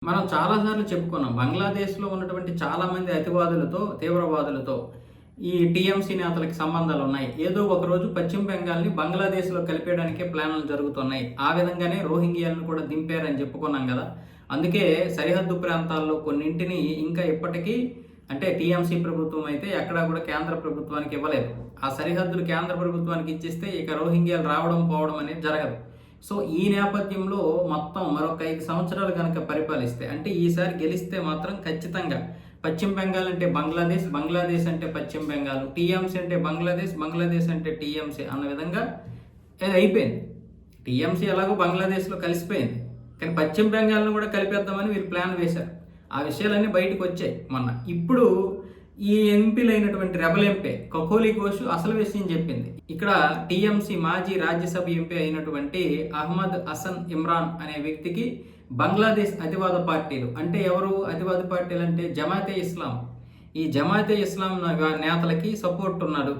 మనం చాలాసార్లు చెప్పుకున్నాం. బంగ్లాదేశ్‌లో ఉన్నటువంటి చాలామంది అతివాదులతో, తీవ్రవాదులతో ఈ టీఎంసీ నేతలకి సంబంధాలున్నాయి. ఏదో ఒకరోజు పశ్చిమ బెంగాల్‌ని బంగ్లాదేశ్‌లో కలిపేయడానికే ప్లాన్‌లు జరుగుతున్నాయి. ఆ విధంగానే రోహింగ్యాలను కూడా దింపారని చెప్పుకున్నాం గదా! అందుకే సరిహద్దు ప్రాంతాల్లో కొన్నింటిని ఇంకా ఇప్పటికీ అంటే టీఎంసీ ప్రభుత్వం అయితే ఎక్కడా కూడా కేంద్ర ప్రభుత్వానికి ఇవ్వలేదు. ఆ సరిహద్దులు కేంద్ర ప్రభుత్వానికి ఇచ్చేస్తే ఇక రోహింగ్యాలు రావడం, పోవడం అనేది జరగదు. సో, ఈ నేపథ్యంలో మొత్తం మరొక 5 సంవత్సరాలు గనక పరిపాలిస్తే, అంటే ఈసారి గెలిస్తే మాత్రం ఖచ్చితంగా పశ్చిమ బెంగాల్ అంటే బంగ్లాదేశ్, బంగ్లాదేశ్ అంటే పశ్చిమ బెంగాల్, టీఎంసీ అంటే బంగ్లాదేశ్, బంగ్లాదేశ్ అంటే టీఎంసీ అన్న విధంగా అయిపోయింది. టీఎంసీ ఎలాగో బంగ్లాదేశ్‌లో కలిసిపోయింది. కానీ పశ్చిమ బెంగాల్‌ను కూడా కలిపేద్దామని వీళ్ళు ప్లాన్ వేశారు. ఆ విషయాలన్నీ బయటకొచ్చాయి మొన్న. ఇప్పుడు ఈ ఎంపీలైనటువంటి రెబల్ ఎంపీ కకోలి ఘోష్ అసలు విషయం చెప్పింది. ఇక్కడ టీఎంసీ మాజీ రాజ్యసభ ఎంపీ అయినటువంటి అహ్మద్ హసన్ ఇమ్రాన్ అనే వ్యక్తికి బంగ్లాదేశ్ అతివాద పార్టీలు అంటే ఎవరు అతివాద పార్టీలు అంటే జమాతే ఇస్లాం. ఈ జమాతే ఇస్లాం నేతలకి సపోర్ట్ ఉన్నాడు.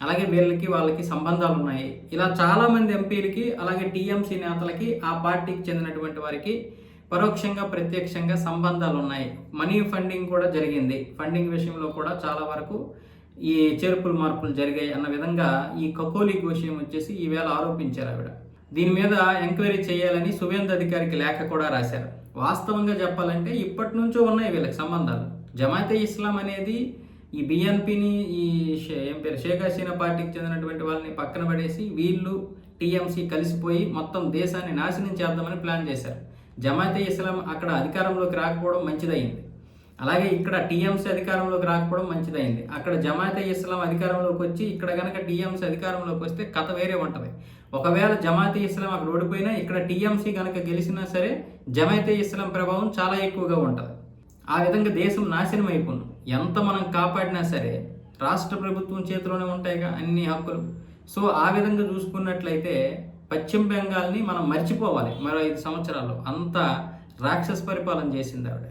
అలాగే వీళ్ళకి వాళ్ళకి సంబంధాలు ఉన్నాయి. ఇలా చాలామంది ఎంపీలకి అలాగే టీఎంసీ నేతలకి ఆ పార్టీకి చెందినటువంటి వారికి పరోక్షంగా ప్రత్యక్షంగా సంబంధాలు ఉన్నాయి. మనీ ఫండింగ్ కూడా జరిగింది. ఫండింగ్ విషయంలో కూడా చాలా వరకు ఈ చేర్పులు మార్పులు జరిగాయి అన్న విధంగా ఈ కకోలి ఘోష్ వచ్చేసి ఈవేళ ఆరోపించారు ఆవిడ. దీని మీద ఎంక్వైరీ చేయాలని సువేంద్ర అధికారికి లేఖ కూడా రాశారు. వాస్తవంగా చెప్పాలంటే ఇప్పటి నుంచో ఉన్నాయి వీళ్ళకి సంబంధాలు. జమాతే ఇస్లాం అనేది ఈ బిఎన్పిని ఈ ఏం పేరు షేక్ హసీనా పార్టీకి చెందినటువంటి వాళ్ళని పక్కన పడేసి వీళ్ళు టీఎంసీ కలిసిపోయి మొత్తం దేశాన్ని నాశనం చేద్దామని ప్లాన్ చేశారు. జమాతే ఇస్లాం అక్కడ అధికారంలోకి రాకపోవడం మంచిదైంది. అలాగే ఇక్కడ టీఎంసీ అధికారంలోకి రాకపోవడం మంచిదైంది. అక్కడ జమాతే ఇస్లాం అధికారంలోకి వచ్చి ఇక్కడ కనుక టీఎంసీ అధికారంలోకి వస్తే కథ వేరే ఉంటుంది. ఒకవేళ జమాతే ఇస్లాం అక్కడ ఓడిపోయినా ఇక్కడ టీఎంసీ కనుక గెలిచినా సరే జమాతే ఇస్లాం ప్రభావం చాలా ఎక్కువగా ఉంటుంది. ఆ విధంగా దేశం నాశనం అయిపోను. ఎంత మనం కాపాడినా సరే రాష్ట్ర ప్రభుత్వం చేతిలోనే ఉంటాయిగా అన్ని హక్కులు. సో ఆ విధంగా చూసుకున్నట్లయితే పశ్చిమ బెంగాల్ని మనం మర్చిపోవాలి మరో 5 సంవత్సరాల్లో. అంత రాక్షస పరిపాలన చేసింది ఆవిడ.